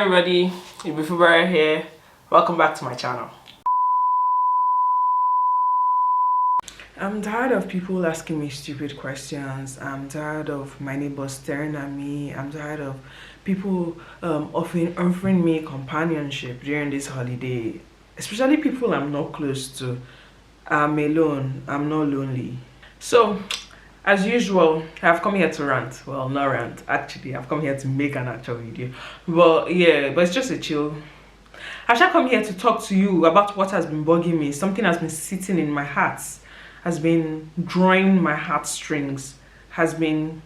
everybody, Ibifubara here. Welcome back to my channel. I'm tired of people asking me stupid questions. I'm tired of my neighbors staring at me. I'm tired of people offering me companionship during this holiday, especially people I'm not close to. I'm alone. I'm not lonely. So, as usual, I've come here to rant. Well, not rant. Actually, I've come here to make an actual video. But yeah, but it's just a chill. I shall come here to talk to you about what has been bugging me. Something has been sitting in my heart, has been drawing my heartstrings, has been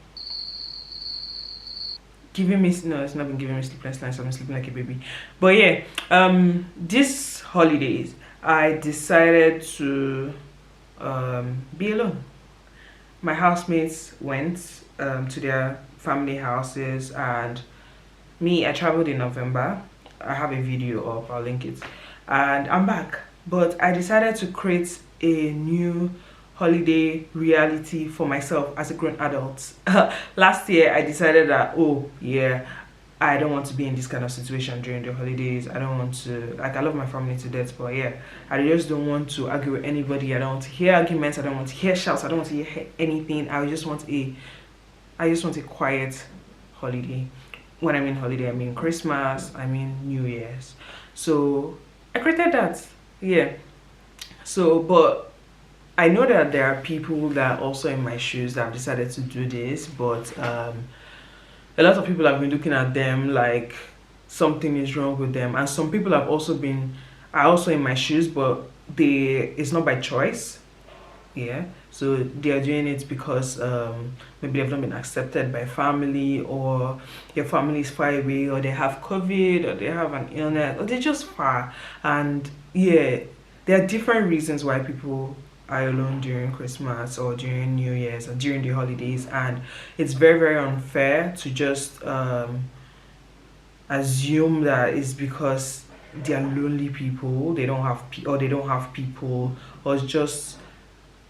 giving me, no, it's not been giving me sleepless nights. I've been sleeping like a baby. But yeah, this holidays I decided to be alone. My housemates went to their family houses, and me, I traveled in November. I have a video of, I'll link it, and I'm back. But I decided to create a new holiday reality for myself as a grown adult. Last year I decided that, oh yeah, I don't want to be in this kind of situation during the holidays. I don't want to, like, I love my family to death, but yeah, I just don't want to argue with anybody. I don't want to hear arguments. I don't want to hear shouts. I don't want to hear anything. I just want a quiet holiday. When I mean holiday, I mean Christmas, I mean New Year's. So I created that. Yeah. So, but I know that there are people that are also in my shoes that have decided to do this, but a lot of people have been looking at them like something is wrong with them, and some people are also in my shoes, but it's not by choice. Yeah, so they are doing it because maybe they've not been accepted by family, or your family is far away, or they have COVID, or they have an illness, or they're just far. And yeah, there are different reasons why people are alone during Christmas or during New Year's or during the holidays, and it's very, very unfair to just assume that it's because they are lonely people, they don't have people, or it's just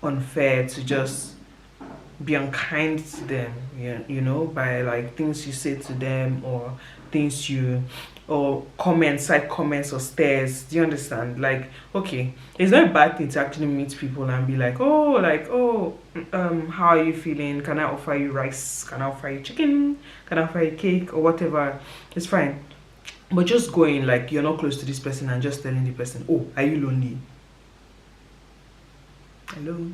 unfair to just be unkind to them, you know, by like things you say to them, or side comments or stares. Do you understand? Like, okay, it's not a bad thing to actually meet people and be like, how are you feeling? Can I offer you rice? Can I offer you chicken? Can I offer you cake or whatever? It's fine. But just going like you're not close to this person and just telling the person, oh, are you lonely? Hello,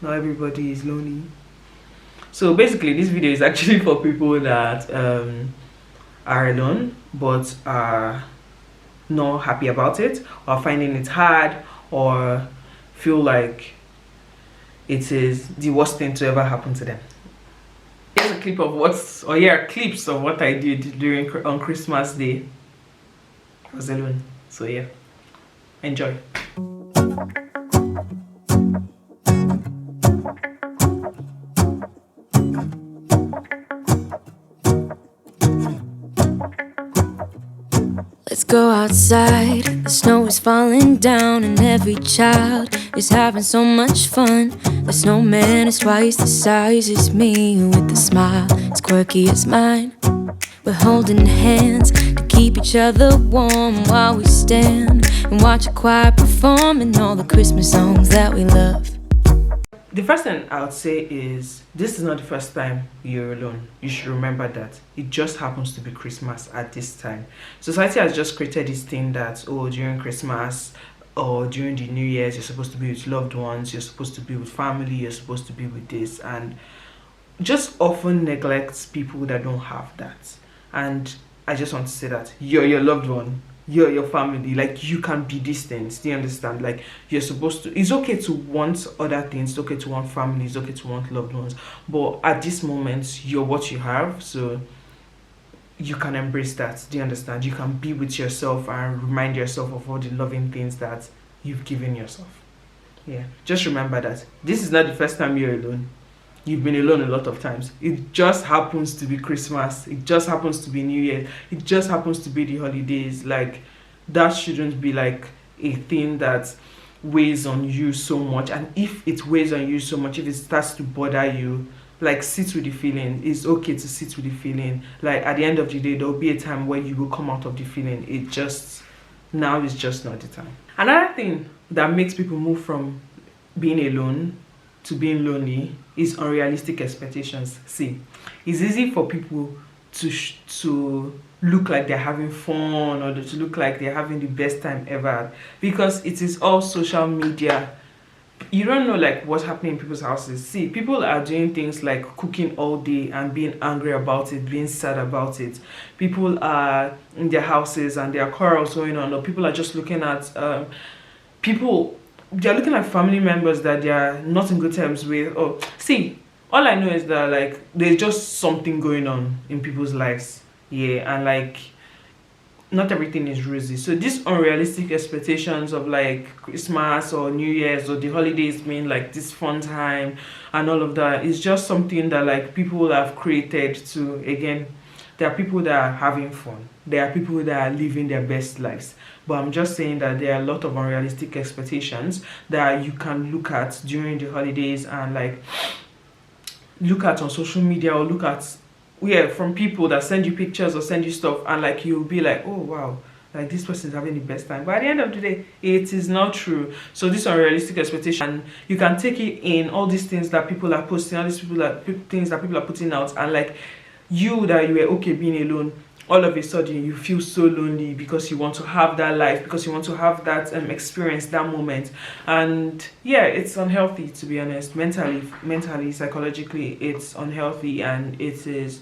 not everybody is lonely. So basically this video is actually for people that are alone but are not happy about it, or finding it hard, or feel like it is the worst thing to ever happen to them. Here's a clip of clips of what I did on Christmas Day. I was alone, so yeah, enjoy. Let's go outside, the snow is falling down and every child is having so much fun. The snowman is twice the size as me, with a smile as quirky as mine. We're holding hands to keep each other warm while we stand and watch a choir performing all the Christmas songs that we love. The first thing I would say is, this is not the first time you're alone. You should remember that. It just happens to be Christmas at this time. Society has just created this thing that, oh, during Christmas or during the New Year's, you're supposed to be with loved ones, you're supposed to be with family, you're supposed to be with this, and just often neglects people that don't have that. And I just want to say that you're your loved one. You're your family. Like, you can be distant. Do you understand? Like, you're supposed to, it's okay to want other things, it's okay to want family, it's okay to want loved ones, but at this moment you're what you have, so you can embrace that. Do you understand? You can be with yourself and remind yourself of all the loving things that you've given yourself. Yeah, just remember that this is not the first time you're alone. You've been alone a lot of times. It just happens to be Christmas. It just happens to be New Year. It just happens to be the holidays. Like, that shouldn't be like a thing that weighs on you so much. And if it weighs on you so much, if it starts to bother you, like sit with the feeling. It's okay to sit with the feeling. Like at the end of the day, there'll be a time where you will come out of the feeling. It just, now is just not the time. Another thing that makes people move from being alone to being lonely is unrealistic expectations. See, it's easy for people to look like they're having fun, or to look like they're having the best time ever, because it is all social media. You don't know like what's happening in people's houses. See, people are doing things like cooking all day and being angry about it, being sad about it. People are in their houses and there are quarrels going on, or people are just looking at people, they're looking at family members that they are not in good terms with. Oh, see, all I know is that like there's just something going on in people's lives. Yeah, and like not everything is rosy. So these unrealistic expectations of like Christmas or New Year's or the holidays being like this fun time and all of that is just something that like people have created to, again, there are people that are having fun. There are people that are living their best lives. But I'm just saying that there are a lot of unrealistic expectations that you can look at during the holidays and like look at on social media, or look at, yeah, from people that send you pictures or send you stuff, and like you'll be like, oh wow, like this person's having the best time. But at the end of the day, it is not true. So this unrealistic expectation, you can take it in all these things that people are posting, all these things that people are putting out, and like you that you were okay being alone, all of a sudden you feel so lonely because you want to have that life, because you want to have that experience, that moment. And yeah, it's unhealthy, to be honest. Mentally, psychologically, it's unhealthy, and it is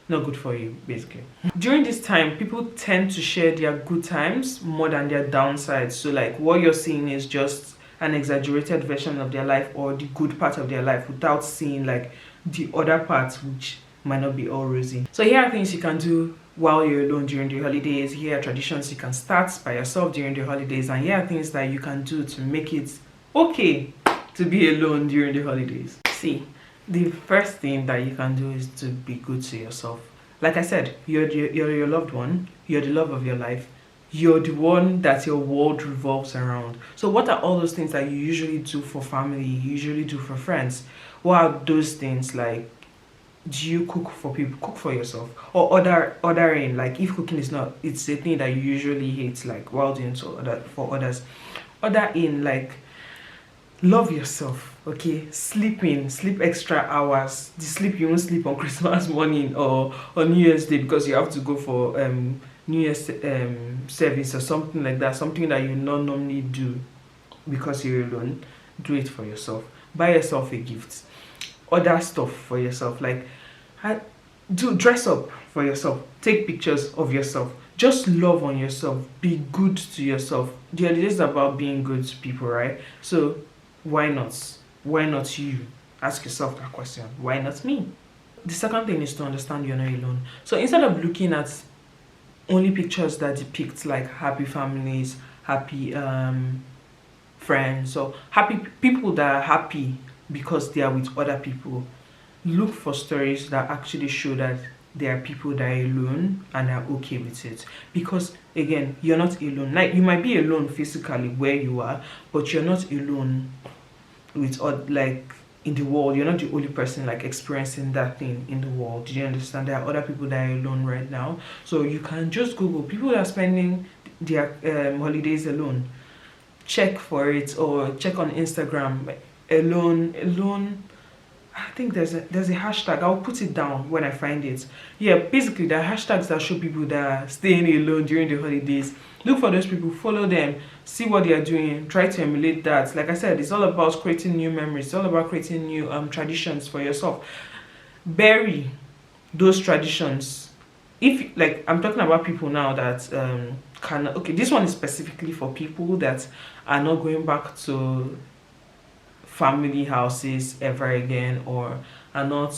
not good for you, basically. During this time, people tend to share their good times more than their downsides. So like what you're seeing is just an exaggerated version of their life, or the good part of their life, without seeing like the other parts, which might not be all rosy. So here are things you can do while you're alone during the holidays. Here are traditions you can start by yourself during the holidays, and here are things that you can do to make it okay to be alone during the holidays. See, the first thing that you can do is to be good to yourself. Like I said, you're your loved one, you're the love of your life, you're the one that your world revolves around. So what are all those things that you usually do for family, you usually do for friends? What are those things? Like, do you cook for people? Cook for yourself, or ordering. Like if cooking is not, it's a thing that you usually hate, like while doing so for others, order in. Like, love yourself, okay? Sleep extra hours. The sleep you won't sleep on Christmas morning or on New Year's Day because you have to go for New Year's service or something like that, something that you not normally do because you're alone. Do it for yourself. Buy yourself a gift. Other stuff for yourself, like do dress up for yourself, take pictures of yourself, just love on yourself, be good to yourself. The idea is about being good to people, right? So why not you? Ask yourself that question. Why not me? The second thing is to understand you're not alone. So instead of looking at only pictures that depict like happy families, happy friends, or happy people that are happy because they are with other people, look for stories that actually show that there are people that are alone and are okay with it. Because again, you're not alone. Like you might be alone physically where you are, but you're not alone with like in the world. You're not the only person like experiencing that thing in the world. Do you understand? There are other people that are alone right now. So you can just Google people that are spending their holidays alone. Check for it, or check on Instagram. Alone. I think there's a hashtag. I'll put it down when I find it. Yeah, basically there are hashtags that show people that are staying alone during the holidays. Look for those people, follow them, see what they are doing, try to emulate that. Like I said, it's all about creating new memories. It's all about creating new traditions for yourself. Bury those traditions. If like I'm talking about people now that can, okay, this one is specifically for people that are not going back to family houses ever again, or are not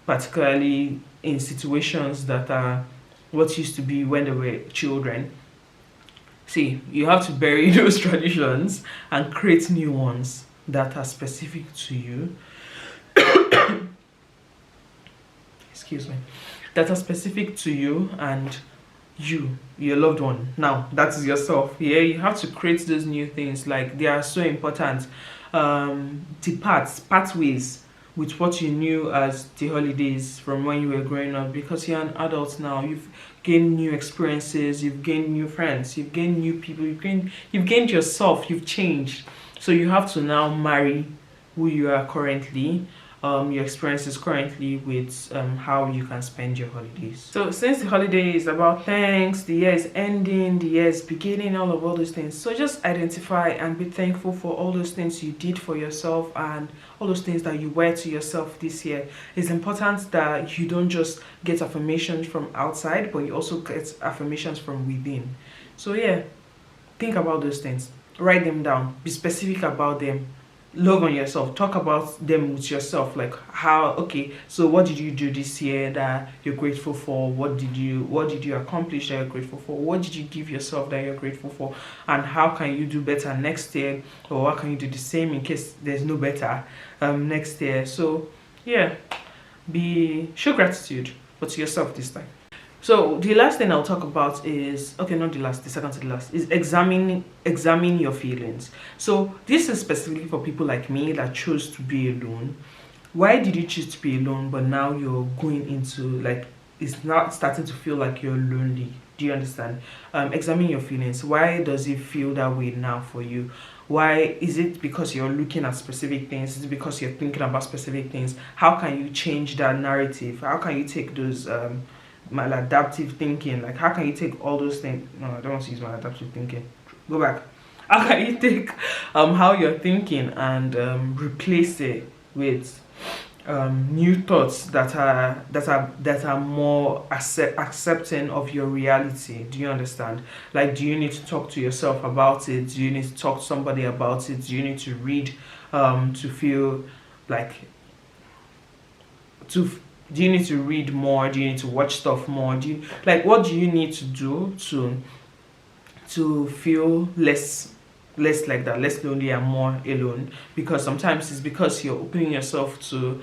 particularly in situations that are what used to be when they were children. See, you have to bury those traditions and create new ones that are specific to you. Excuse me. That are specific to you and your loved one. Now that is yourself. Yeah, you have to create those new things. Like they are so important. The pathways with what you knew as the holidays from when you were growing up, because you're an adult now. You've gained new experiences, you've gained new friends, you've gained new people, you've gained yourself, you've changed. So you have to now marry who you are currently, your experiences currently, with how you can spend your holidays. So since the holiday is about thanks, the year is ending, the year is beginning, all those things. So just identify and be thankful for all those things you did for yourself and all those things that you wear to yourself this year. It's important that you don't just get affirmations from outside, but you also get affirmations from within. So yeah, think about those things, write them down, be specific about them, love on yourself, talk about them with yourself, like how, okay, so what did you do this year that you're grateful for? What did you accomplish that you're grateful for? What did you give yourself that you're grateful for? And how can you do better next year, or what can you do the same in case there's no better next year? So yeah, show gratitude, but to yourself this time. So the last thing I'll talk about is, okay, not the last, the second to the last, is examine your feelings. So this is specifically for people like me that chose to be alone. Why did you choose to be alone, but now you're going into, like, it's not starting to feel like you're lonely? Do you understand? Examine your feelings. Why does it feel that way now for you? Why is it? Because you're looking at specific things? Is it because you're thinking about specific things? How can you change that narrative? How can you take those maladaptive thinking, like how can you take all those things, no, I don't want to use maladaptive thinking, go back, how can you take how you're thinking and replace it with new thoughts that are more accepting of your reality? Do you understand? Like, do you need to talk to yourself about it? Do you need to talk to somebody about it? Do you need to read to feel like do you need to read more? Do you need to watch stuff more? What do you need to do to feel less like that, less lonely and more alone? Because sometimes it's because you're opening yourself to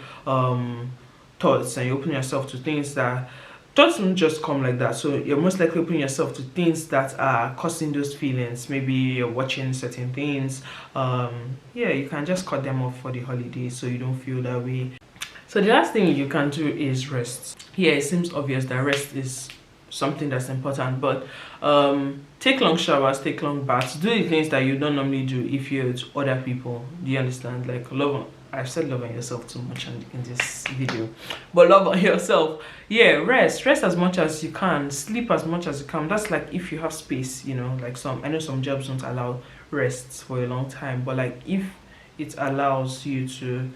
thoughts, and you're opening yourself to things that thoughts don't just come like that. So you're most likely opening yourself to things that are causing those feelings. Maybe you're watching certain things. Yeah, you can just cut them off for the holidays so you don't feel that way. So the last thing you can do is rest. Yeah, it seems obvious that rest is something that's important, but take long showers, take long baths, do the things that you don't normally do if you're with other people. Do you understand? Like, I've said love on yourself too much in this video, but love on yourself. Yeah, rest as much as you can, sleep as much as you can. That's like if you have space, you know, like I know some jobs don't allow rest for a long time, but like if it allows you to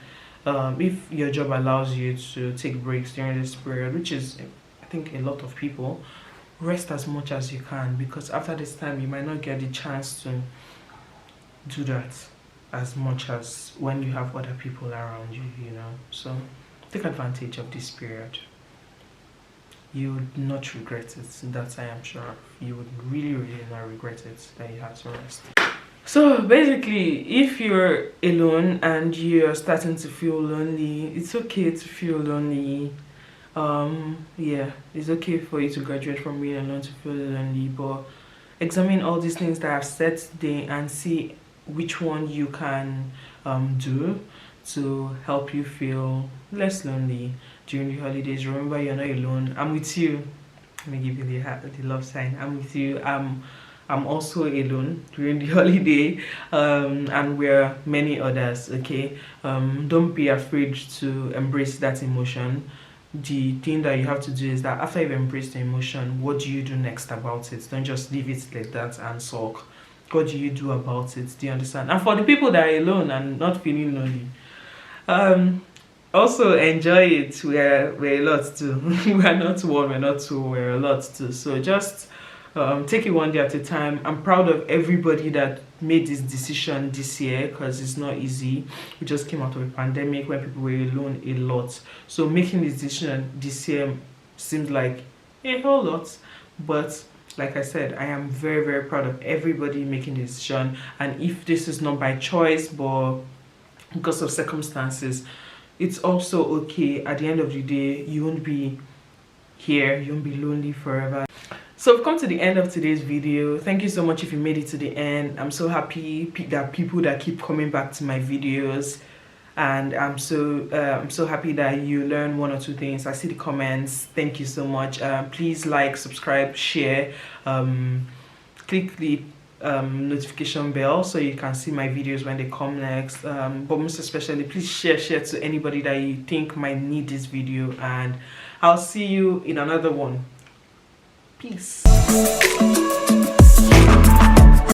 if your job allows you to take breaks during this period, which is, I think, a lot of people, rest as much as you can, because after this time you might not get the chance to do that as much as when you have other people around you, you know. So take advantage of this period. You would not regret it, that I am sure of. You would really not regret it that you had to rest. So basically, if you're alone and you're starting to feel lonely, it's okay to feel lonely. Yeah, it's okay for you to graduate from being alone to feel lonely, but examine all these things that I've said today and see which one you can do to help you feel less lonely during the holidays. Remember, you're not alone. I'm with you. Let me give you the love sign. I'm with you. I'm also alone during the holiday, and we're many others. Okay, don't be afraid to embrace that emotion. The thing that you have to do is that after you've embraced the emotion, what do you do next about it? Don't just leave it like that and sulk. What do you do about it? Do you understand? And for the people that are alone and not feeling lonely, also enjoy it. We're a lot too. We're not one, we're not two, we're a lot too. So just take it one day at a time. I'm proud of everybody that made this decision this year, because it's not easy. We just came out of a pandemic when people were alone a lot. So making this decision this year seems like a whole lot, but like I said, I am very proud of everybody making this decision. And if this is not by choice but because of circumstances, it's also okay. At the end of the day, you won't be here, you won't be lonely forever. So we've come to the end of today's video. Thank you so much if you made it to the end. I'm so happy that people that keep coming back to my videos and I'm so happy that you learn one or two things. I see the comments. Thank you so much. Please like, subscribe, share, click the notification bell so you can see my videos when they come next. But most especially, please share to anybody that you think might need this video, and I'll see you in another one. Peace.